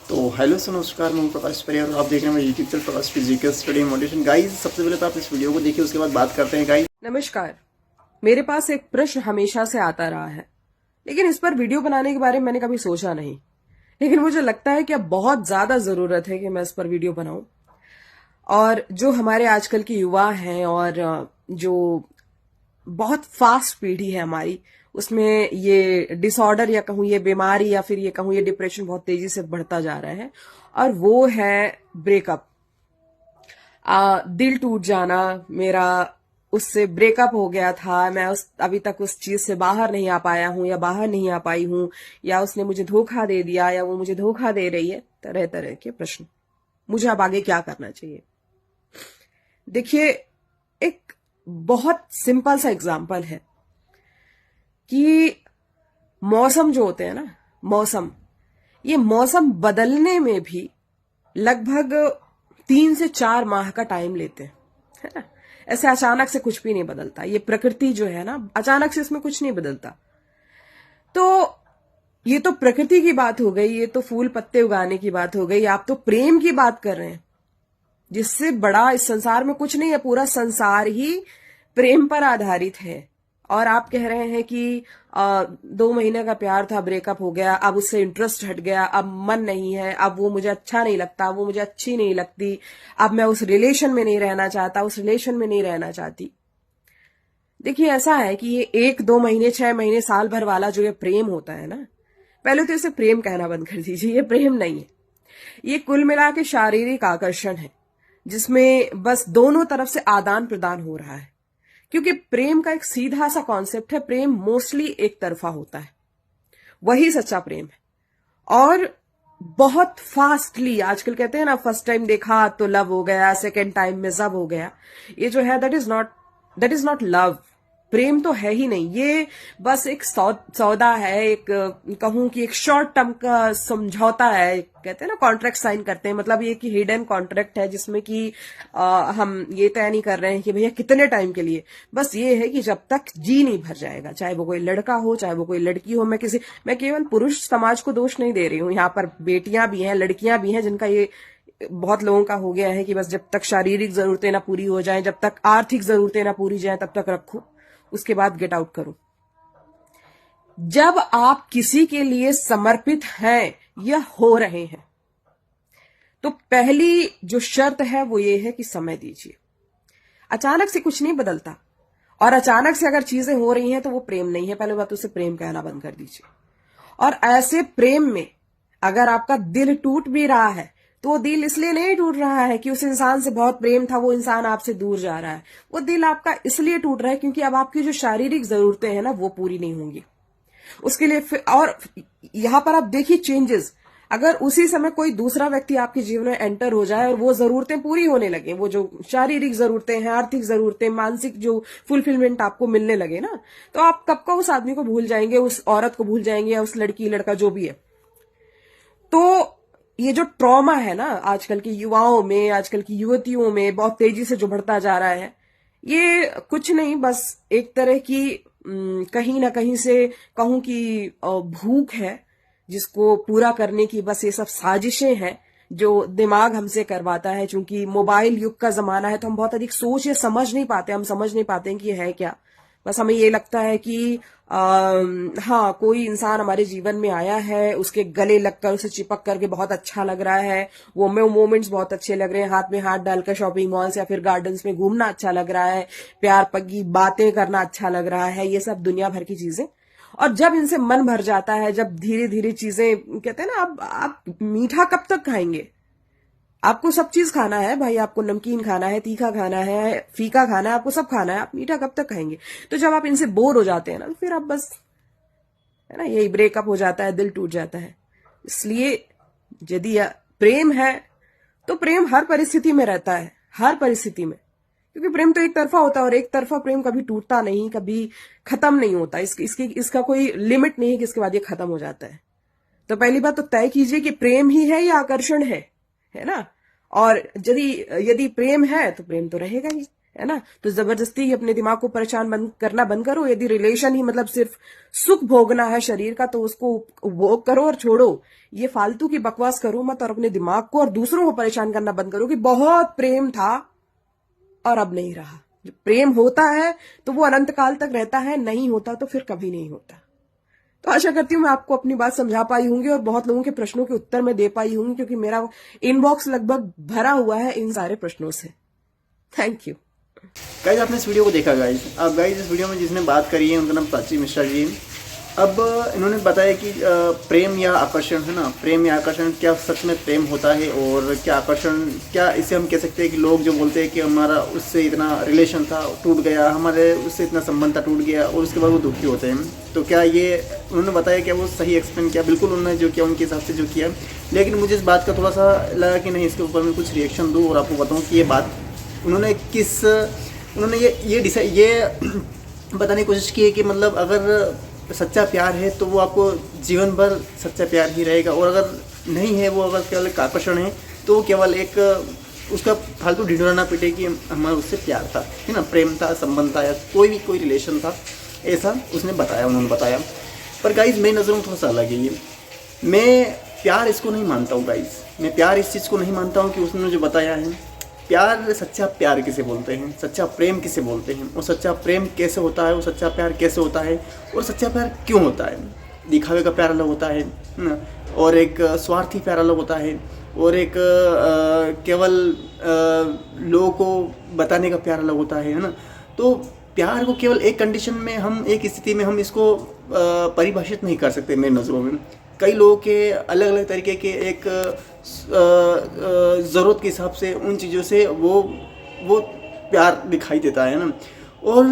तो हेलो सो नमस्कार, मैं हूं प्रकाश परियार और आप देख रहे हैं मेरे यूट्यूब चैनल प्रकाश फिजिकल स्टडी मोटिवेशन। गाइस, सबसे पहले तो आप इस वीडियो को देखिए, उसके बाद बात करते हैं। गाइस नमस्कार। मेरे पास एक प्रश्न हमेशा से आता रहा है, लेकिन इस पर वीडियो बनाने के बारे में मैंने कभी सोचा नहीं। लेकिन मुझे लगता है कि अब बहुत ज्यादा जरूरत है कि मैं इस पर वीडियो बनाऊं। और जो हमारे आजकल के युवा हैं और जो बहुत फास्ट पीढ़ी है हमारी, उसमें ये डिसऑर्डर या कहूं ये बीमारी या फिर ये कहूं ये डिप्रेशन बहुत तेजी से बढ़ता जा रहा है, और वो है ब्रेकअप। दिल टूट जाना। मेरा उससे ब्रेकअप हो गया था, मैं अभी तक उस चीज से बाहर नहीं आ पाया हूं या बाहर नहीं आ पाई हूं, या उसने मुझे धोखा दे दिया या वो मुझे धोखा दे रही है। तरह तरह के प्रश्न। मुझे अब आगे क्या करना चाहिए? देखिए, एक बहुत सिंपल सा एग्जाम्पल है कि मौसम जो होते हैं ना, ये मौसम बदलने में भी लगभग 3 से 4 माह का टाइम लेते हैं, है ना। ऐसे अचानक से कुछ भी नहीं बदलता। ये प्रकृति जो है ना, अचानक से इसमें कुछ नहीं बदलता। तो ये तो प्रकृति की बात हो गई, ये तो फूल पत्ते उगाने की बात हो गई। आप तो प्रेम की बात कर रहे हैं, जिससे बड़ा इस संसार में कुछ नहीं है। पूरा संसार ही प्रेम पर आधारित है। और आप कह रहे हैं कि 2 महीने का प्यार था, ब्रेकअप हो गया, अब उससे इंटरेस्ट हट गया, अब मन नहीं है, अब वो मुझे अच्छा नहीं लगता, वो मुझे अच्छी नहीं लगती, अब मैं उस रिलेशन में नहीं रहना चाहता, उस रिलेशन में नहीं रहना चाहती। देखिए, ऐसा है कि ये 1-2 महीने, 6 महीने, साल भर वाला जो ये प्रेम होता है ना, पहले तो इसे प्रेम कहना बंद कर दीजिए। ये प्रेम नहीं है, ये कुल मिला के शारीरिक आकर्षण है, जिसमें बस दोनों तरफ से आदान प्रदान हो रहा है। क्योंकि प्रेम का एक सीधा सा कॉन्सेप्ट है, प्रेम मोस्टली एक तरफा होता है, वही सच्चा प्रेम है। और बहुत फास्टली, आजकल कहते हैं ना, फर्स्ट टाइम देखा तो लव हो गया, सेकेंड टाइम में सब हो गया। ये जो है, दैट इज नॉट लव। प्रेम तो है ही नहीं। ये बस एक सौदा है, एक कहूं कि एक शॉर्ट टर्म का समझौता है। कहते हैं ना, कॉन्ट्रैक्ट साइन करते हैं, मतलब ये कि हिडन कॉन्ट्रैक्ट है, जिसमें कि हम ये तय नहीं कर रहे हैं कि भैया कितने टाइम के लिए। बस ये है कि जब तक जी नहीं भर जाएगा, चाहे वो कोई लड़का हो, चाहे वो कोई लड़की हो। मैं केवल पुरुष समाज को दोष नहीं दे रही हूं, यहाँ पर बेटियां भी हैं, लड़कियां भी हैं, जिनका ये बहुत लोगों का हो गया है कि बस जब तक शारीरिक जरूरतें ना पूरी हो जाएं, जब तक आर्थिक जरूरतें ना पूरी जाएं, तब तक रखो, उसके बाद गेट आउट करो। जब आप किसी के लिए समर्पित हैं या हो रहे हैं, तो पहली जो शर्त है वो ये है कि समय दीजिए। अचानक से कुछ नहीं बदलता, और अचानक से अगर चीजें हो रही हैं तो वो प्रेम नहीं है। पहले बात, उसे प्रेम कहना बंद कर दीजिए। और ऐसे प्रेम में अगर आपका दिल टूट भी रहा है, तो वो दिल इसलिए नहीं टूट रहा है कि उस इंसान से बहुत प्रेम था, वो इंसान आपसे दूर जा रहा है। वो दिल आपका इसलिए टूट रहा है क्योंकि अब आपकी जो शारीरिक जरूरतें हैं ना, वो पूरी नहीं होंगी उसके लिए। और यहां पर आप देखिए चेंजेस। अगर उसी समय कोई दूसरा व्यक्ति आपके जीवन में एंटर हो जाए और वो जरूरतें पूरी होने लगे, वो जो शारीरिक जरूरतें हैं, आर्थिक जरूरतें, मानसिक जो फुलफिलमेंट आपको मिलने लगे ना, तो आप कब का उस आदमी को भूल जाएंगे, उस औरत को भूल जाएंगे, या उस लड़की लड़का जो भी है। तो ये जो ट्रॉमा है ना, आजकल के युवाओं में, आजकल की युवतियों में बहुत तेजी से जो बढ़ता जा रहा है, ये कुछ नहीं, बस एक तरह की कहीं ना कहीं से कहूं कि भूख है, जिसको पूरा करने की बस ये सब साजिशें हैं जो दिमाग हमसे करवाता है। चूंकि मोबाइल युग का जमाना है, तो हम बहुत अधिक सोच या समझ नहीं पाते, हम समझ नहीं पाते हैं कि ये है क्या। बस हमें ये लगता है कि हाँ, कोई इंसान हमारे जीवन में आया है, उसके गले लगकर, उसे चिपक करके बहुत अच्छा लग रहा है, वो मोमेंट्स बहुत अच्छे लग रहे हैं, हाथ में हाथ डालकर शॉपिंग मॉल्स या फिर गार्डन्स में घूमना अच्छा लग रहा है, प्यार पगी बातें करना अच्छा लग रहा है, ये सब दुनिया भर की चीजें। और जब इनसे मन भर जाता है, जब धीरे धीरे चीजें, कहते हैं ना, आप मीठा कब तक खाएंगे? आपको सब चीज खाना है भाई, आपको नमकीन खाना है, तीखा खाना है, फीका खाना है, आपको सब खाना है, आप मीठा कब तक खाएंगे? तो जब आप इनसे बोर हो जाते हैं ना, तो फिर आप बस, है ना, यही ब्रेकअप हो जाता है, दिल टूट जाता है। इसलिए यदि प्रेम है, तो प्रेम हर परिस्थिति में रहता है, हर परिस्थिति में। क्योंकि प्रेम तो एक तरफा होता है, और एक तरफा प्रेम कभी टूटता नहीं, कभी खत्म नहीं होता। इसका कोई लिमिट नहीं है कि इसके बाद ये खत्म हो जाता है। तो पहली बात तो तय कीजिए कि प्रेम ही है या आकर्षण है ना। और यदि प्रेम है तो प्रेम तो रहेगा ही, है ना। तो जबरदस्ती ही अपने दिमाग को परेशान करना बंद करो। यदि रिलेशन ही मतलब सिर्फ सुख भोगना है शरीर का, तो उसको भोग करो और छोड़ो। ये फालतू की बकवास करो मत, और अपने दिमाग को और दूसरों को परेशान करना बंद करो कि बहुत प्रेम था और अब नहीं रहा। जो प्रेम होता है तो वो अनंत काल तक रहता है, नहीं होता तो फिर कभी नहीं होता। तो आशा करती हूँ मैं आपको अपनी बात समझा पाई होंगी और बहुत लोगों के प्रश्नों के उत्तर मैं दे पाई होंगी, क्योंकि मेरा इनबॉक्स लगभग भरा हुआ है इन सारे प्रश्नों से। Thank you guys. आपने इस वीडियो को देखा गाइज। अब गाइज इस वीडियो में जिसने बात करी है उनका नाम प्राची मिश्रा जी। अब इन्होंने बताया कि प्रेम या आकर्षण, है ना, प्रेम या आकर्षण, क्या सच में प्रेम होता है, और क्या आकर्षण, क्या इसे हम कह सकते हैं कि लोग जो बोलते हैं कि हमारा उससे इतना रिलेशन था टूट गया, हमारे उससे इतना संबंध था टूट गया, और उसके बाद वो दुखी होते हैं। तो क्या ये उन्होंने बताया कि वो सही एक्सप्लेन किया, बिल्कुल उन्होंने जो किया उनके हिसाब से जो किया। लेकिन मुझे इस बात का थोड़ा सा लगा कि नहीं, इसके ऊपर मैं कुछ रिएक्शन दूँ और आपको बताऊँ कि ये बात उन्होंने ये बताने की कोशिश की है कि मतलब अगर सच्चा प्यार है तो वो आपको जीवन भर सच्चा प्यार ही रहेगा, और अगर नहीं है, वो अगर केवल एक आकर्षण है, तो वो केवल एक उसका फालतू ढिंढोरा ना पीटे कि हमारा उससे प्यार था, है ना, प्रेम था, संबंध था, या कोई रिलेशन था, ऐसा उन्होंने बताया। पर गाइज मेरी नज़रों में थोड़ा सा अलग है ये। मैं प्यार इसको नहीं मानता हूँ गाइज। मैं प्यार इस चीज़ को नहीं मानता हूँ कि उसने जो बताया है। प्यार, सच्चा प्यार किसे बोलते हैं, सच्चा प्रेम किसे बोलते हैं, और सच्चा प्रेम कैसे होता है, और सच्चा प्यार कैसे होता है, और सच्चा प्यार क्यों होता है। दिखावे का प्यार अलग होता है ना, और एक स्वार्थी प्यार अलग होता है, और एक केवल लोगों को बताने का प्यार अलग होता है ना। तो प्यार को केवल एक कंडीशन में, हम एक स्थिति में हम इसको परिभाषित नहीं कर सकते मेरी नज़रों में। कई लोगों के अलग अलग तरीके के एक ज़रूरत के हिसाब से उन चीज़ों से वो प्यार दिखाई देता है ना। और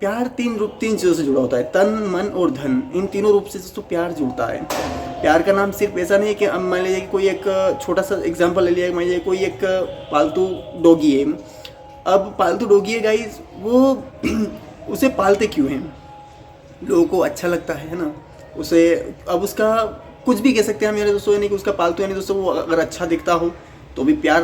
प्यार तीन चीज़ों से जुड़ा होता है, तन, मन और धन। इन तीनों रूप से तो प्यार जुड़ता है। प्यार का नाम सिर्फ ऐसा नहीं है कि मान लीजिए कि कोई एक छोटा सा एग्जांपल ले लिया, मान लीजिए कोई एक पालतू डॉगी है। अब पालतू डॉगी है गाइस, वो उसे पालते क्यों हैं? लोगों को अच्छा लगता है ना उसे। अब उसका कुछ भी कह सकते हैं हम, यानी दोस्तों, यानी कि उसका पालतू, यानी दोस्तों वो अगर अच्छा दिखता हो तो भी प्यार,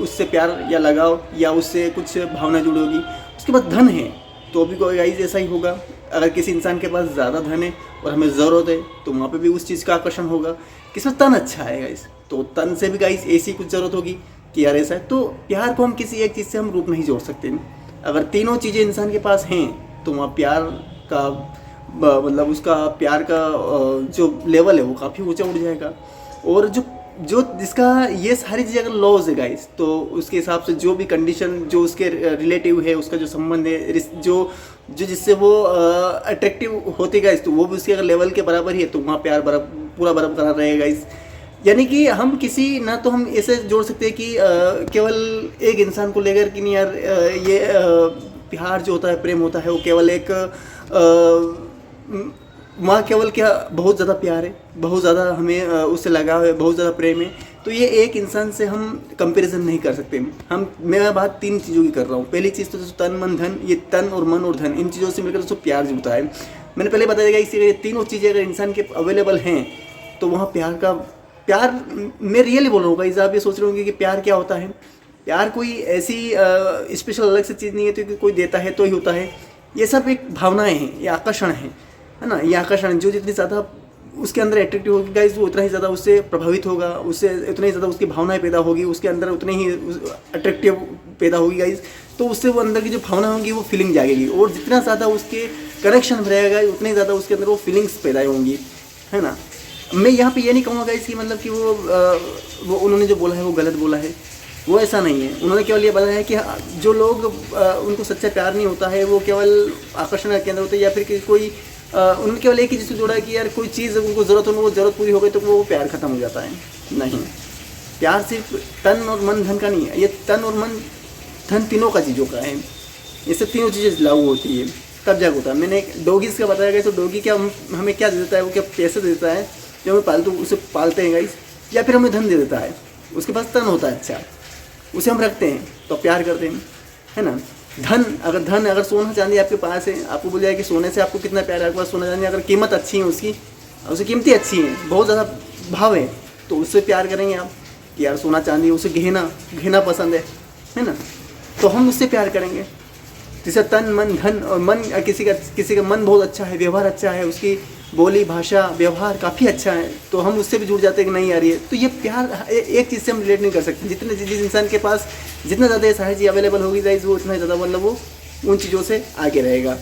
उससे प्यार या लगाव या उससे कुछ भावना जुड़ी होगी। उसके बाद धन है तो भी कोई गाइस ऐसा ही होगा। अगर किसी इंसान के पास ज़्यादा धन है और हमें ज़रूरत है तो वहाँ पे भी उस चीज़ का आकर्षण होगा। किसमें तन अच्छा है गाइस, तो तन से भी गाइस ऐसी कुछ ज़रूरत होगी कि यार ऐसा है। तो प्यार को हम किसी एक चीज़ से हम रूप नहीं जोड़ सकते। अगर तीनों चीज़ें इंसान के पास हैं तो वहाँ प्यार का मतलब उसका प्यार का जो लेवल है वो काफ़ी ऊंचा उठ जाएगा। और जो जिसका ये सारी चीज़ें अगर लॉज है गाइस, तो उसके हिसाब से जो भी कंडीशन जो उसके रिलेटिव है, उसका जो संबंध है, जो जिससे वो अट्रैक्टिव होती गाइस, तो वो भी उसके अगर लेवल के बराबर ही है तो वहाँ प्यार पूरा बराबर रहेगा गाइस। यानी कि हम किसी ना तो हम ऐसे जोड़ सकते हैं कि केवल एक इंसान को लेकर कि नहीं यार ये प्यार जो होता है, प्रेम होता है, वो केवल एक वहाँ केवल क्या बहुत ज़्यादा प्यार है, बहुत ज़्यादा हमें उससे लगाव है, बहुत ज़्यादा प्रेम है, तो ये एक इंसान से हम कंपैरिजन नहीं कर सकते। मैं बात तीन चीज़ों की कर रहा हूँ। पहली चीज़ तो तन, मन, धन। ये तन और मन और धन, इन चीज़ों से मिलकर दोस्तों प्यार जुड़ता है। मैंने पहले बताया कि इसी तीनों चीज़ें अगर इंसान के अवेलेबल हैं तो वहाँ प्यार मैं रियली बोल रहा हूँ गाइस। आप ये सोच रहे होंगे कि प्यार क्या होता है। प्यार कोई ऐसी स्पेशल अलग से चीज़ नहीं है तो कि कोई देता है तो ही होता है। ये सब एक भावनाएं हैं, ये आकर्षण है ना। ये आकर्षण जो जितनी ज़्यादा उसके अंदर एट्रैक्टिव होगी गाइस, वो उतना ही ज़्यादा उससे प्रभावित होगा, उससे उतना ही ज़्यादा उसकी भावनाएं पैदा होगी, उसके अंदर उतनी ही अट्रैक्टिव पैदा होगी गाइस। तो उससे वो अंदर की जो भावना होंगी वो फीलिंग जागेगी, और जितना ज़्यादा उसके कनेक्शन रहेगा उतनी ज़्यादा उसके अंदर वो फीलिंग्स पैदा होंगी, है ना। मैं यहाँ पे ये नहीं कहूँगा गाइस कि मतलब कि वो उन्होंने जो बोला है वो गलत बोला है, वो ऐसा नहीं है। उन्होंने केवल ये बोला है कि जो लोग उनको सच्चा प्यार नहीं होता है, वो केवल आकर्षण के अंदर होते हैं, या फिर कोई उन्होंने केवल एक ही चीज़ से जोड़ा है कि यार कोई चीज़ उनको ज़रूरत हो, वो ज़रूरत पूरी हो गई तो वो प्यार खत्म हो जाता है। नहीं, प्यार सिर्फ तन और मन धन का नहीं है, ये तन और मन धन तीनों का चीज़ों का है। ये सब तीनों चीज़ें लागू होती है तब जाग होता है। मैंने डॉगीज़ का बताया गया, तो डॉगी क्या हमें क्या दे देता है, वो क्या पैसे दे देता है जो हमें पालतू उसे पालते हैं गाइस, या फिर हमें धन दे देता है। उसके पास तन होता है, अच्छा, उसे हम रखते हैं तो प्यार करते हैं, है ना। धन अगर सोना चांदी आपके पास है, आपको बोल जाए कि सोने से आपको कितना प्यार है, आपके पास सोना चांदी अगर कीमत अच्छी है उसकी कीमतें अच्छी हैं, बहुत ज़्यादा भाव है, तो उससे प्यार करेंगे आप कि यार सोना चांदी, उसे गहना पसंद है ना। तो हम उससे प्यार करेंगे। जिसे तन मन धन और मन, किसी का मन बहुत अच्छा है, व्यवहार अच्छा है, उसकी बोली भाषा व्यवहार काफ़ी अच्छा है, तो हम उससे भी जुड़ जाते हैं कि नहीं यार ये तो ये प्यार एक चीज़ से हम रिलेट नहीं कर सकते। जिस इंसान के पास जितना ज़्यादा ये सारी चीज़ अवेलेबल होगी गाइस, वो उतना ज़्यादा मतलब वो उन चीज़ों से आगे रहेगा।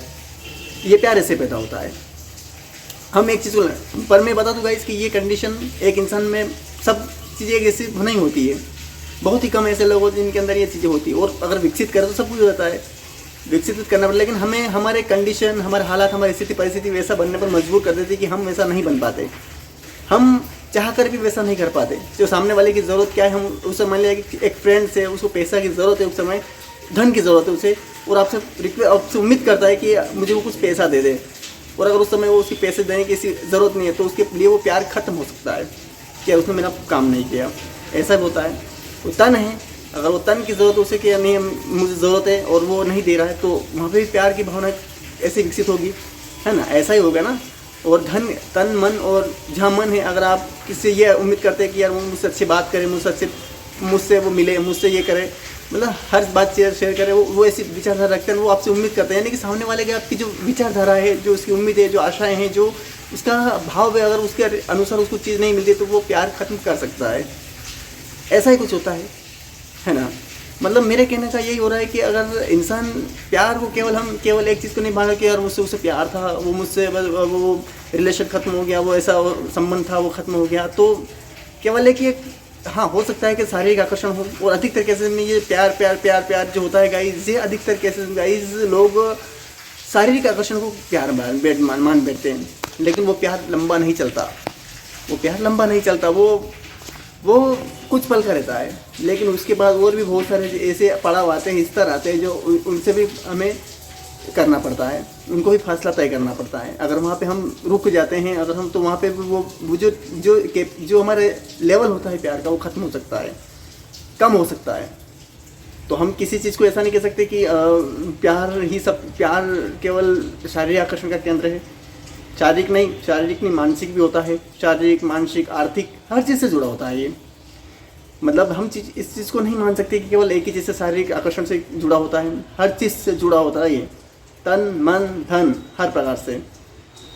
ये प्यार ऐसे पैदा होता है। हम एक चीज़ को, पर मैं बता दूँ गाइस कि ये कंडीशन एक इंसान में सब चीज़ें एक जैसी नहीं होती है। बहुत ही कम ऐसे लोग होते हैं जिनके अंदर ये चीज़ें होती है, और अगर विकसित करें तो सब कुछ होता है, विकसित करना पड़ता है। लेकिन हमें हमारे कंडीशन, हमारे हालात, हमारी स्थिति परिस्थिति वैसा बनने पर मजबूर कर देती है कि हम वैसा नहीं बन पाते। हम चाह कर भी वैसा नहीं कर पाते। जो सामने वाले की ज़रूरत क्या है, हम उसे मान लिया कि एक फ्रेंड से उसको पैसा की ज़रूरत है, उस समय धन की ज़रूरत है उसे, और आपसे उम्मीद करता है कि मुझे वो कुछ पैसा दे दे, और अगर उस समय वो उसकी पैसे देने की ज़रूरत नहीं है तो उसके लिए वो प्यार खत्म हो सकता है कि उसने मेरा काम नहीं किया। ऐसा भी होता है। वो तन है, अगर वो तन की ज़रूरत उसे कि नहीं मुझे ज़रूरत है और वो नहीं दे रहा है, तो वहाँ पे भी प्यार की भावना ऐसे विकसित होगी, है ना, ऐसा ही होगा ना। और धन, तन मन, और जहाँ मन है, अगर आप किसी ये उम्मीद करते हैं कि यार वो मुझसे अच्छी बात करे, मुझसे वो मिले, मुझसे ये करे, मतलब हर बात शेयर करे, वो ऐसी विचारधारा रखते हैं, वो आपसे उम्मीद करते हैं। यानी कि सामने वाले के आपकी जो विचारधारा है, जो उसकी उम्मीद है, जो आशाएं हैं, जो उसका भाव है, अगर उसके अनुसार उसको चीज़ नहीं मिलती तो वो प्यार खत्म कर सकता है। ऐसा ही कुछ होता है ना। मतलब मेरे कहने का यही हो रहा है कि अगर इंसान प्यार को हम केवल एक चीज़ को नहीं माना कि यार मुझसे उसे प्यार था, वो मुझसे वो रिलेशन ख़त्म हो गया, वो ऐसा संबंध था वो ख़त्म हो गया, तो केवल एक ये हाँ हो सकता है कि शारीरिक आकर्षण हो। और अधिकतर केसेस में ये प्यार जो होता है गाइस, ये अधिकतर केसेस गाइस लोग शारीरिक आकर्षण को प्यार मान बैठते हैं, लेकिन वो प्यार लंबा नहीं चलता। वो कुछ पल का रहता है, लेकिन उसके बाद और भी बहुत सारे ऐसे पड़ाव आते हैं, स्तर आते हैं, जो उनसे भी हमें करना पड़ता है, उनको भी फासला तय करना पड़ता है। अगर वहाँ पे हम रुक जाते हैं, अगर हम, तो वहाँ पे वो जो हमारे लेवल होता है प्यार का, वो ख़त्म हो सकता है, कम हो सकता है। तो हम किसी चीज़ को ऐसा नहीं कह सकते कि प्यार केवल शारीरिक आकर्षण का केंद्र है। शारीरिक नहीं मानसिक भी होता है। शारीरिक, मानसिक, आर्थिक, हर चीज़ से जुड़ा होता है ये। मतलब हम इस चीज़ को नहीं मान सकते कि केवल एक ही चीज़ से शारीरिक आकर्षण से जुड़ा होता है, हर चीज़ से जुड़ा होता है ये, तन मन धन हर प्रकार से।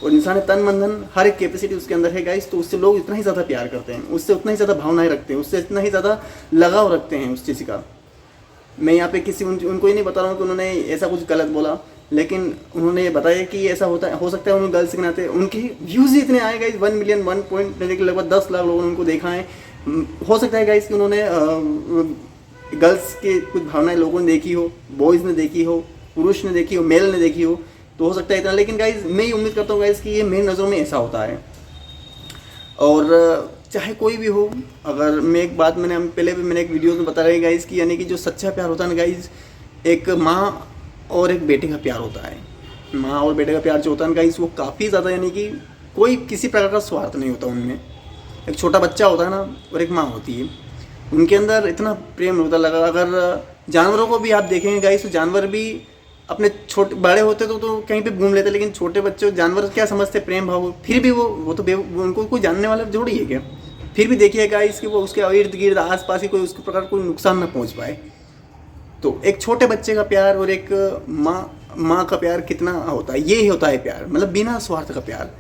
और इंसान तन मन धन हर एक कैपेसिटी उसके अंदर है गाइस, तो उससे लोग इतना ही ज़्यादा प्यार करते हैं, उससे उतना ही ज़्यादा भावनाएं रखते हैं, उससे इतना ही ज़्यादा लगाव रखते हैं उस चीज़ का। मैं यहाँ पे उनको ही नहीं बता रहा हूँ कि उन्होंने ऐसा कुछ गलत बोला, लेकिन उन्होंने ये बताया कि ऐसा हो सकता है। उन्होंने गर्ल्स के नाते उनके व्यूज़ ही इतने आए गाइस, 1 मिलियन 1 पॉइंट लगभग 10 लाख लोगों ने उनको देखा है। हो सकता है गाइस कि उन्होंने गर्ल्स की कुछ भावनाएं लोगों ने देखी हो, बॉयज़ ने देखी हो, पुरुष ने देखी हो, मेल ने देखी हो, तो हो सकता है इतना। लेकिन गाइस मैं ये उम्मीद करता हूँ गाइस कि ये मेरी नज़रों में ऐसा होता है। और चाहे कोई भी हो, अगर मैं एक बात पहले भी मैंने एक वीडियो में बता रही गाइस कि यानी कि जो सच्चा प्यार होता है ना गाइस, एक माँ और एक बेटे का प्यार होता है। माँ और बेटे का प्यार जो होता है ना गाइस, वो काफ़ी ज़्यादा, यानी कि कोई किसी प्रकार का स्वार्थ नहीं होता उनमें। एक छोटा बच्चा होता है ना, और एक माँ होती है, उनके अंदर इतना प्रेम होता लगा। अगर जानवरों को भी आप देखेंगे गाइस, तो जानवर भी अपने बड़े होते तो कहीं पे घूम लेते, लेकिन छोटे बच्चे जानवर क्या समझते प्रेम भाव, फिर भी वो तो उनको कोई जानने वाला जोड़ी है क्या, फिर भी देखिए गाइस कि वो उसके इर्द गिर्द आस पास ही कोई उसके प्रकार कोई नुकसान ना पहुंच पाए। तो एक छोटे बच्चे का प्यार और एक माँ का प्यार कितना होता है, ये ही होता है प्यार, मतलब बिना स्वार्थ का प्यार।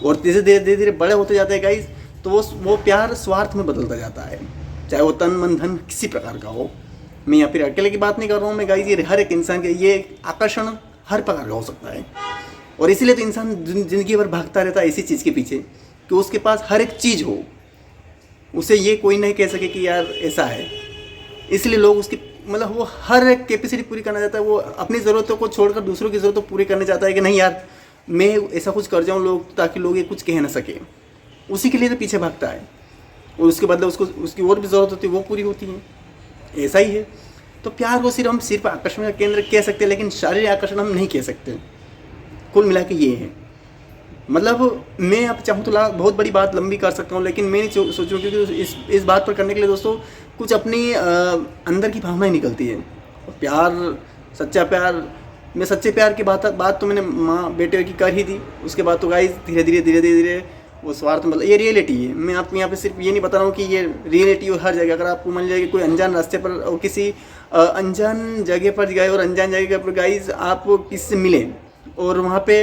और धीरे धीरे बड़े होते जाते हैं गाइस, तो वो प्यार स्वार्थ में बदलता जाता है, चाहे वो तन मन धन किसी प्रकार का हो। मैं या फिर अकेले की बात नहीं कर रहा हूँ मैं गाइस, ये हर एक इंसान के ये आकर्षण हर प्रकार का हो सकता है। और इसीलिए तो इंसान जिंदगी भर भागता रहता है इसी चीज़ के पीछे कि उसके पास हर एक चीज़ हो, उसे ये कोई नहीं कह सके कि यार ऐसा है। इसलिए लोग उसकी मतलब वो हर एक कैपेसिटी पूरी करना चाहता है, वो अपनी ज़रूरतों को छोड़कर दूसरों की ज़रूरतों पूरी करना चाहता है कि नहीं यार मैं ऐसा कुछ कर जाऊँ लोग, ताकि लोग ये कुछ कह ना सके। उसी के लिए तो पीछे भागता है, और उसके बदले उसकी और भी ज़रूरत होती है, वो पूरी होती है। ऐसा ही है। तो प्यार को हम सिर्फ आकर्षण का केंद्र कह सकते हैं, लेकिन शारीरिक आकर्षण हम नहीं कह सकते। कुल मिला के ये है। मतलब मैं अब चाहूँ तो बहुत बड़ी बात लंबी कर सकता हूँ, लेकिन मैं नहीं सोचूँ, क्योंकि इस बात पर करने के लिए दोस्तों कुछ अपनी अंदर की भावनाएं निकलती है। प्यार, सच्चा प्यार, मैं सच्चे प्यार की बात तो मैंने माँ बेटे की कर ही दी। उसके बाद तो गाइस धीरे धीरे वो स्वार्थ, मतलब ये रियलिटी है। मैं आपको यहाँ पे सिर्फ ये नहीं बता रहा हूँ कि ये रियलिटी हो हर जगह। अगर आपको मान लीजिए कि कोई अनजान रास्ते पर और किसी अनजान जगह पर गए और अनजान जगह पर गाइज आप किससे मिले और वहाँ पे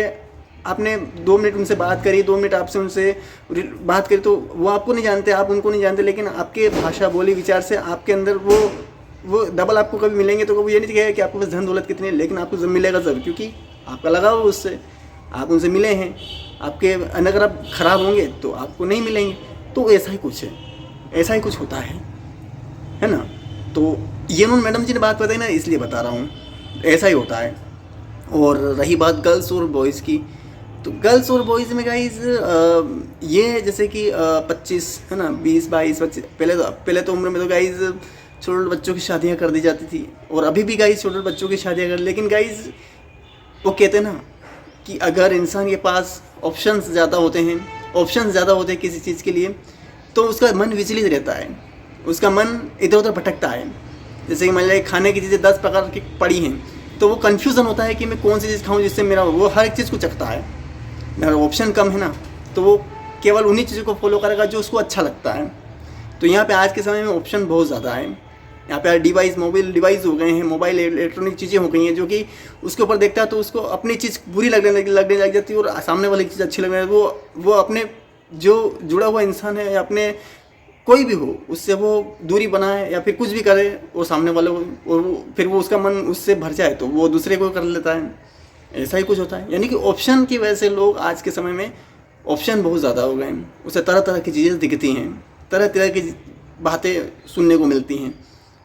आपने 2 मिनट उनसे बात करी, 2 मिनट आपसे उनसे बात करी, तो वो आपको नहीं जानते, आप उनको नहीं जानते, लेकिन आपके भाषा बोली विचार से आपके अंदर वो डबल आपको कभी मिलेंगे। तो कभी ये नहीं कहेगा कि आपके पास धन दौलत कितनी है, लेकिन आपको जब मिलेगा ज़रूर, क्योंकि आपका लगाव उससे, आप उनसे मिले हैं। आपके अगर आप ख़राब होंगे तो आपको नहीं मिलेंगे। तो ऐसा ही कुछ है, ऐसा ही कुछ होता है ना। तो ये उन्होंने मैडम जी ने बात बताई ना, इसलिए बता रहा हूँ, ऐसा ही होता है। और रही बात गर्ल्स और बॉयज़ की, तो गर्ल्स और बॉयज़ में गाइज ये जैसे कि 25 है ना, 20-22-25 पहले तो उम्र में तो गाइज छोटे बच्चों की शादियां कर दी जाती थी, और अभी भी गाइज छोटे बच्चों की शादियां कर, लेकिन गाइज वो कहते हैं ना कि अगर इंसान के पास ऑप्शंस ज़्यादा होते हैं किसी चीज़ के लिए, तो उसका मन विचलित रहता है, उसका मन इधर उधर भटकता है। जैसे कि मान लीजिए खाने की चीज़ें 10 प्रकार की पड़ी हैं, तो वो कन्फ्यूज़न होता है कि मैं कौन सी चीज़ खाऊं जिससे मेरा, वो हर एक चीज़ को चखता है। मेरा ऑप्शन कम है ना, तो वो केवल उन्हीं चीज़ों को फॉलो करेगा जो उसको अच्छा लगता है। तो यहाँ पे आज के समय में ऑप्शन बहुत ज़्यादा है। यहाँ पे मोबाइल डिवाइस हो गए हैं, मोबाइल इलेक्ट्रॉनिक चीज़ें हो गई हैं, जो कि उसके ऊपर देखता है तो उसको अपनी चीज़ बुरी लगने लग जाती है, और सामने वाली चीज़ अच्छी लगने लगती है। वो अपने जो जुड़ा हुआ इंसान है या अपने कोई भी हो, उससे वो दूरी बनाए या फिर कुछ भी करे, और सामने वाले को, और फिर वो उसका मन उससे भर जाए तो वो दूसरे को कर लेता है। ऐसा ही कुछ होता है। यानी कि ऑप्शन की वजह से लोग आज के समय में ऑप्शन बहुत ज़्यादा हो गए हैं, उससे तरह तरह की चीज़ें दिखती हैं, तरह तरह की बातें सुनने को मिलती हैं,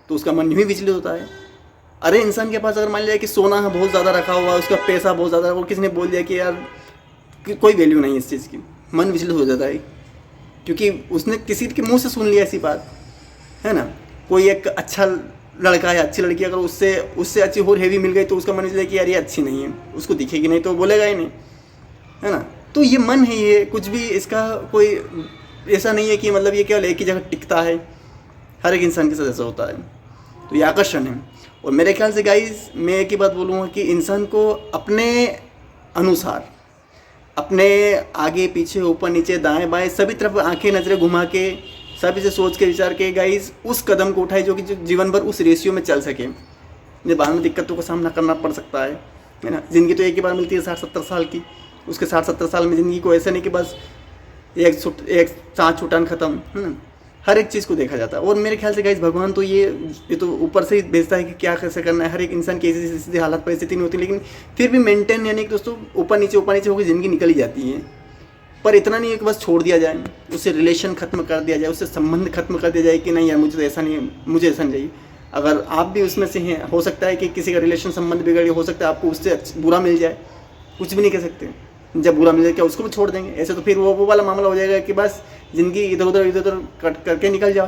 तो उसका मन भी विचलित होता है। अरे इंसान के पास अगर मान लिया कि सोना बहुत ज़्यादा रखा हुआ है, उसका पैसा बहुत ज़्यादा, और किसी ने बोल दिया कि यार कोई वैल्यू नहीं है इस चीज़ की, मन विचलित हो जाता है, क्योंकि उसने किसी के मुंह से सुन लिया ऐसी बात, है ना। कोई एक अच्छा लड़का या अच्छी लड़की अगर उससे अच्छी और हैवी मिल गई, तो उसका मन विचलित कि यार ये अच्छी नहीं है, उसको दिखेगी नहीं तो बोलेगा ही नहीं, है ना। तो ये मन है, ये कुछ भी इसका कोई ऐसा नहीं है कि मतलब ये केवल एक ही जगह टिकता है, हर एक इंसान के साथ ऐसा होता है। तो ये आकर्षण है। और मेरे ख्याल से गाइस मैं एक ही बात बोलूँगा कि इंसान को अपने अनुसार, अपने आगे पीछे ऊपर नीचे दाएं बाएं सभी तरफ आंखें नज़रें घुमा के, सभी से सोच के विचार के गाइस उस कदम को उठाए जो कि जीवन भर उस रेशियो में चल सके। ये बाद में दिक्कतों का सामना करना पड़ सकता है ना। ज़िंदगी तो एक ही बार मिलती है 60-70 साल की, उसके 60-70 साल में ज़िंदगी को ऐसा नहीं कि बस एक सांस छूटान ख़त्म, है ना। हर एक चीज़ को देखा जाता है। और मेरे ख्याल से गाइस भगवान तो ये तो ऊपर से ही भेजता है कि क्या कैसे करना है। हर एक इंसान की ऐसी सीधी हालत परिस्थिति नहीं होती, लेकिन फिर भी मेंटेन, यानी कि दोस्तों ऊपर नीचे होकर ज़िंदगी निकल ही जाती है। पर इतना नहीं है कि बस छोड़ दिया जाए, उससे रिलेशन ख़त्म कर दिया जाए, उससे संबंध खत्म कर दिया जाए कि नहीं यार मुझे तो ऐसा नहीं है, मुझे ऐसा नहीं चाहिए। अगर आप भी उसमें से हैं, हो सकता है कि किसी का रिलेशन संबंध बिगड़, हो सकता है आपको उससे बुरा मिल जाए, कुछ भी नहीं कह सकते। जब बुरा मिल जाए क्या उसको भी छोड़ देंगे? ऐसे तो फिर वो वाला मामला हो जाएगा कि बस ज़िंदगी इधर उधर कट करके निकल जाओ,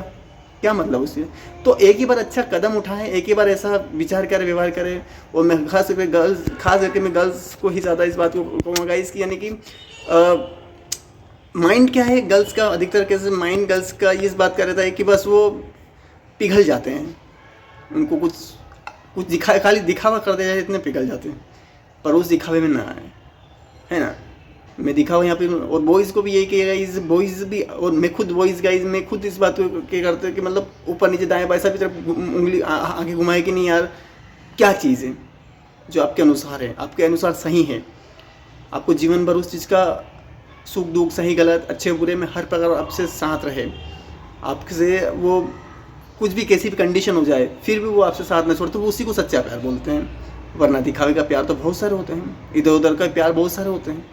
क्या मतलब उससे। तो एक ही बार अच्छा कदम उठाएं, एक ही बार ऐसा विचार करें, व्यवहार करें। और मैं खास करके मैं गर्ल्स को ही ज़्यादा इस बात को कहूँगा इसकी, यानी कि माइंड क्या है गर्ल्स का, अधिकतर कैसे माइंड गर्ल्स का इस बात का रहता है कि बस वो पिघल जाते हैं, उनको कुछ खाली दिखावा कर दिया जाए, इतने पिघल जाते हैं, पर उस दिखावे में ना आए, है ना। मैं दिखावा यहाँ पे, और बॉयज़ को भी यही कहेगा, इस बॉयज़ भी, और मैं खुद बॉयज़ गाइज मैं खुद इस बात को क्या करते हैं कि मतलब ऊपर नीचे दाएं बाएं सभी तरफ उंगली आगे घुमाए कि नहीं यार क्या चीज़ है जो आपके अनुसार है, आपके अनुसार सही है, आपको जीवन भर उस चीज़ का सुख दुख सही गलत अच्छे बुरे में हर प्रकार आपसे साथ रहे, आपसे वो कुछ भी कैसी भी कंडीशन हो जाए फिर भी वो आपसे साथ न छोड़े, तो वो उसी को सच्चा प्यार बोलते हैं। वरना दिखावे का प्यार तो बहुत सारे होते हैं, इधर उधर का प्यार बहुत सारे होते हैं।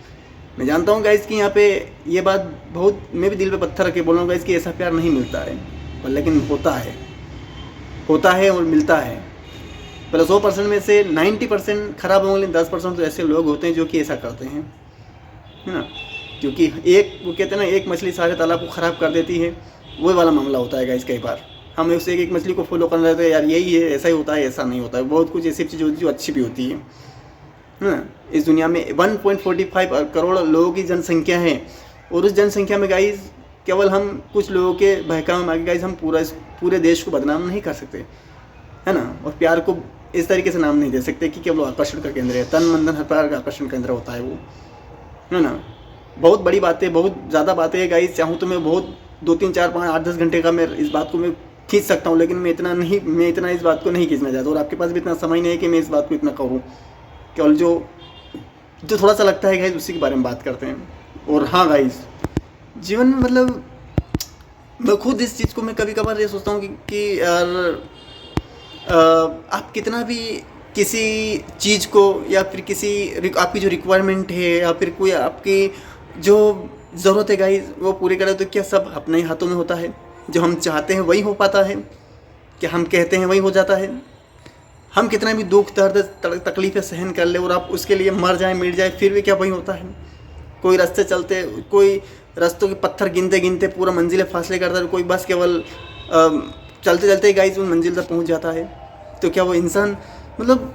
मैं जानता हूँ गाइस कि यहाँ पे ये बात बहुत, मैं भी दिल पे पत्थर रख के बोल रहा हूँ गाइस कि ऐसा प्यार नहीं मिलता है, पर लेकिन होता है और मिलता है। पहले 100% में से 90% खराब होंगे, 10% तो ऐसे लोग होते हैं जो कि ऐसा करते हैं, है ना। क्योंकि वो कहते हैं ना, एक मछली सारे तालाब को ख़राब कर देती है, वो वाला मामला होता है गाइस। कई बार हम उस एक मछली को फॉलो करने लगते हैं, यार यही है, ऐसा ही होता है, ऐसा नहीं होता है। बहुत कुछ ऐसी चीज़ होती है जो अच्छी भी होती है ना। इस दुनिया में 1.45 करोड़ लोगों की जनसंख्या है, और उस जनसंख्या में गाइस केवल हम कुछ लोगों के बहकावे में आगे गाइस हम पूरे देश को बदनाम नहीं कर सकते, है ना। और प्यार को इस तरीके से नाम नहीं दे सकते कि केवल आकर्षण का केंद्र है, तन मन धन हर प्रकार का आकर्षण केंद्र होता है वो, है ना। बहुत बड़ी बातें, बहुत ज़्यादा बातें है गाइस। चाहूँ तो मैं बहुत 2, 3, 4, 5, 8, 10 घंटे का मैं इस बात को मैं खींच सकता हूँ, लेकिन मैं इतना इस बात को नहीं खींचना चाहता, और आपके पास भी इतना समय नहीं है कि मैं इस बात को इतना कहूँ। केवल जो थोड़ा सा लगता है गाइस उसी के बारे में बात करते हैं। और हाँ गाइस, जीवन में मतलब मैं खुद इस चीज़ को मैं कभी कभार ये सोचता हूँ कि यार आप कितना भी किसी चीज़ को या फिर किसी आपकी जो रिक्वायरमेंट है या फिर कोई आपकी जो ज़रूरत है गाइस वो पूरी करें, तो क्या सब अपने ही हाथों में होता है? जो हम चाहते हैं वही हो पाता है? क्या हम कहते हैं वही हो जाता है? हम कितना भी दुख दर्द तकलीफ़ें सहन कर ले और आप उसके लिए मर जाए मिट जाए, फिर भी क्या वही होता है? कोई रास्ते चलते, कोई रास्तों के पत्थर गिनते गिनते पूरा मंजिलें फासले करता है, कोई बस केवल चलते चलते ही गाइस उस मंजिल तक पहुंच जाता है। तो क्या वो इंसान मतलब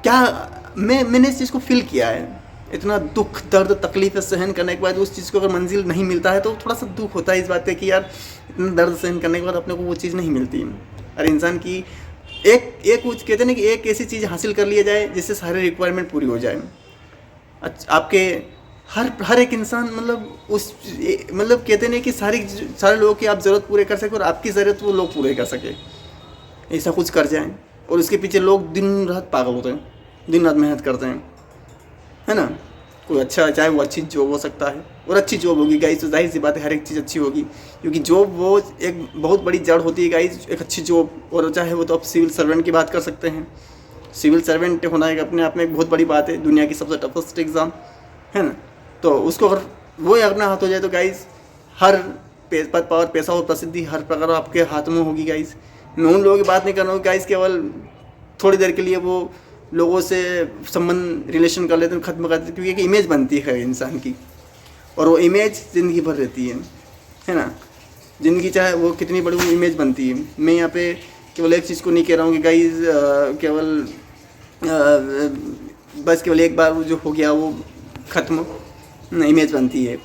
क्या मैंने इस चीज़ को फील किया है। इतना दुख दर्द तकलीफ़ें सहन करने के बाद उस चीज़ को अगर मंजिल नहीं मिलता है तो थोड़ा सा दुख होता है इस बात पे कि यार इतना दर्द सहन करने के बाद अपने को वो चीज़ नहीं मिलती। अरे इंसान की एक कुछ कहते हैं ना कि एक ऐसी चीज़ हासिल कर लिया जाए जिससे सारे रिक्वायरमेंट पूरी हो जाए। अच्छा, आपके हर एक इंसान मतलब कहते नहीं कि सारे लोगों की आप ज़रूरत पूरे कर सके और आपकी ज़रूरत वो लोग पूरे कर सके, ऐसा कुछ कर जाएं। और उसके पीछे लोग दिन रात पागल होते हैं, दिन रात मेहनत करते हैं, है ना। कोई अच्छा, चाहे वो अच्छी जॉब हो सकता है, और अच्छी जॉब होगी गाइस तो जाहिर सी बात है हर एक चीज़ अच्छी होगी, क्योंकि जॉब वो एक बहुत बड़ी जड़ होती है गाइस, एक अच्छी जॉब। और चाहे वो तो आप सिविल सर्वेंट की बात कर सकते हैं। सिविल सर्वेंट होना एक अपने आप में एक बहुत बड़ी बात है, दुनिया की सबसे टफेस्ट एग्ज़ाम, है ना। तो उसको अगर वो अपना हाथ हो जाए तो गाइस हर पद पावर पैसा और प्रसिद्धि हर प्रकार आपके हाथ में होगी गाइस। मैं उन लोगों की बात नहीं कर रहा हूँ गाइस केवल थोड़ी देर के लिए वो लोगों से संबंध रिलेशन कर लेते हैं, ख़त्म कर देते हैं, क्योंकि एक इमेज बनती है इंसान की, और वो इमेज ज़िंदगी भर रहती है ना। ज़िंदगी चाहे वो कितनी बड़ी वो इमेज बनती है। मैं यहाँ पे केवल एक चीज़ को नहीं कह रहा हूँ कि गाइस केवल बस केवल एक बार जो हो गया वो ख़त्म, इमेज बनती है।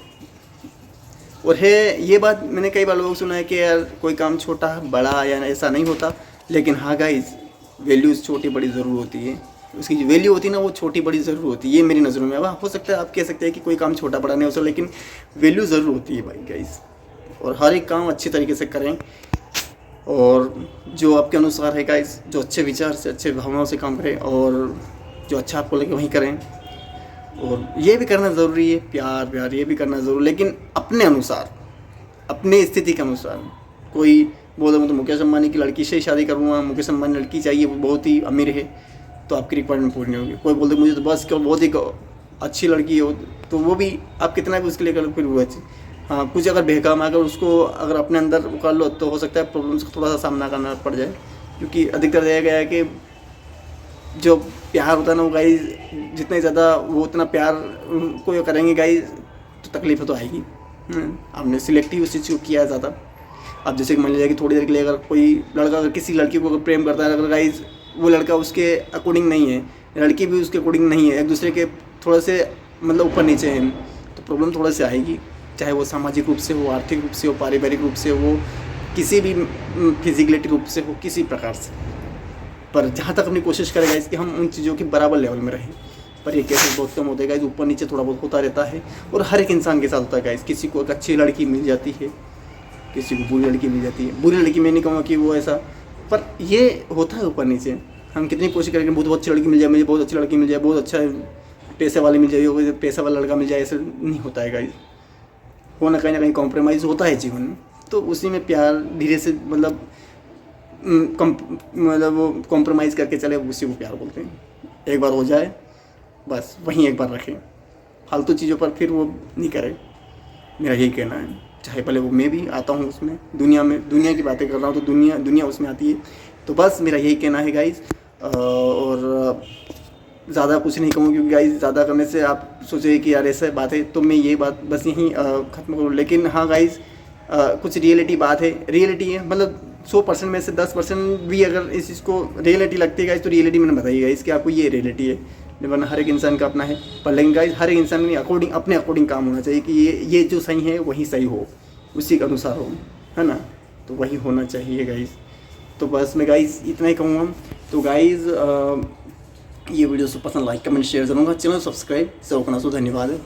और है ये बात मैंने कई बार लोगों को सुना है कि यार कोई काम छोटा बड़ा या ऐसा नहीं होता, लेकिन हाँ गाइस वैल्यूज़ छोटी बड़ी ज़रूर होती है। उसकी जो वैल्यू होती है ना वो छोटी बड़ी ज़रूर होती है, ये मेरी नज़रों में। अब हो सकता है आप कह सकते हैं कि कोई काम छोटा बड़ा नहीं हो सकता, लेकिन वैल्यू ज़रूर होती है भाई गाइस। और हर एक काम अच्छी तरीके से करें, और जो आपके अनुसार है गाइस, जो अच्छे विचार से अच्छे भावनाओं से काम करें, और जो अच्छा आपको लगे वही करें। और ये भी करना ज़रूरी है, प्यार ये भी करना ज़रूरी, लेकिन अपने अनुसार, अपने स्थिति के अनुसार। कोई बोल रहा तो मुकेश अंबानी की लड़की से ही शादी करूँगा, मुकेश अंबानी लड़की चाहिए वो बहुत ही अमीर है तो आपकी रिक्वायरमेंट पूरी नहीं होगी। कोई बोलते मुझे तो बस केवल बहुत ही अच्छी लड़की हो, तो वो भी आप कितना भी उसके लिए करो फिर वो अच्छी। हाँ, कुछ अगर बेहकाम अगर उसको अगर अपने अंदर कर लो तो हो सकता है प्रॉब्लम्स का थोड़ा सा सामना करना पड़ जाए, क्योंकि अधिकतर देखा गया है कि जो प्यार होता है ना वो गाइस जितना ज़्यादा वो उतना प्यार को करेंगे गाइस तो तकलीफ तो आएगी। आपने सिलेक्टिव उस चीज़ को किया है ज़्यादा। अब जैसे कि मान लीजिए कि थोड़ी देर के लिए अगर कोई लड़का अगर किसी लड़की को अगर प्रेम करता है, अगर गाइस वो लड़का उसके अकॉर्डिंग नहीं है, लड़की भी उसके अकॉर्डिंग नहीं है, एक दूसरे के थोड़े से मतलब ऊपर नीचे हैं, तो प्रॉब्लम थोड़ा से आएगी। चाहे वो सामाजिक रूप से हो, आर्थिक रूप से हो, पारिवारिक रूप से हो, किसी भी फिजिकलिटी रूप से हो, किसी प्रकार से। पर जहाँ तक अपनी कोशिश करेगा इसकी हम उन चीज़ों के बराबर लेवल में रहें। पर ये केसेस बहुत कम होते हैं, ऊपर नीचे थोड़ा बहुत होता रहता है, और हर एक इंसान के साथ होता है गाइस। किसी को एक अच्छी लड़की मिल जाती है, किसी को बुरी लड़की मिल जाती है। बुरी लड़की मैं नहीं कहूँगा कि वो ऐसा, पर ये होता है ऊपर नीचे। हम कितनी कोशिश करेंगे बहुत अच्छी लड़की मिल जाए, मुझे बहुत अच्छी लड़की मिल जाए, बहुत अच्छा पैसे वाली मिल जाए, पैसा वाला लड़का मिल जाए, ऐसा नहीं होता है गाइस। हो ना कहीं कॉम्प्रोमाइज़ होता है जीवन में, तो उसी में प्यार धीरे से मतलब वो कॉम्प्रोमाइज़ करके चले, उसी को प्यार बोलते हैं। एक बार हो जाए बस वहीं एक बार रखें, फालतू चीज़ों पर फिर वो नहीं करें, मेरा यही कहना है। चाहे भले वो मैं भी आता हूँ उसमें, दुनिया की बातें कर रहा हूँ तो दुनिया उसमें आती है। तो बस मेरा यही कहना है गाइस, और ज़्यादा कुछ नहीं कहूँ, क्योंकि गाइस ज़्यादा करने से आप सोचें कि यार ऐसा बात है, तो मैं ये बात बस यहीं ख़त्म करूँ। लेकिन हाँ गाइस, कुछ रियलिटी बात है, रियलिटी है, मतलब 100% में से 10% भी अगर इस चीज़ को रियलिटी लगती है गाइस, तो रियलिटी मैंने बताई गाइस कि आपको ये रियलिटी है, वरना हर एक इंसान का अपना है। पर लेकिन गाइस हर एक इंसान में अपने अकॉर्डिंग काम होना चाहिए कि ये जो सही है वही सही हो, उसी के अनुसार हो, है ना। तो वही होना चाहिए गाइस। तो बस मैं गाइस इतना ही कहूँगा। तो गाइस ये वीडियो से पसंद लाइक कमेंट शेयर करूँगा, चैनल सब्सक्राइब सब करना। धन्यवाद।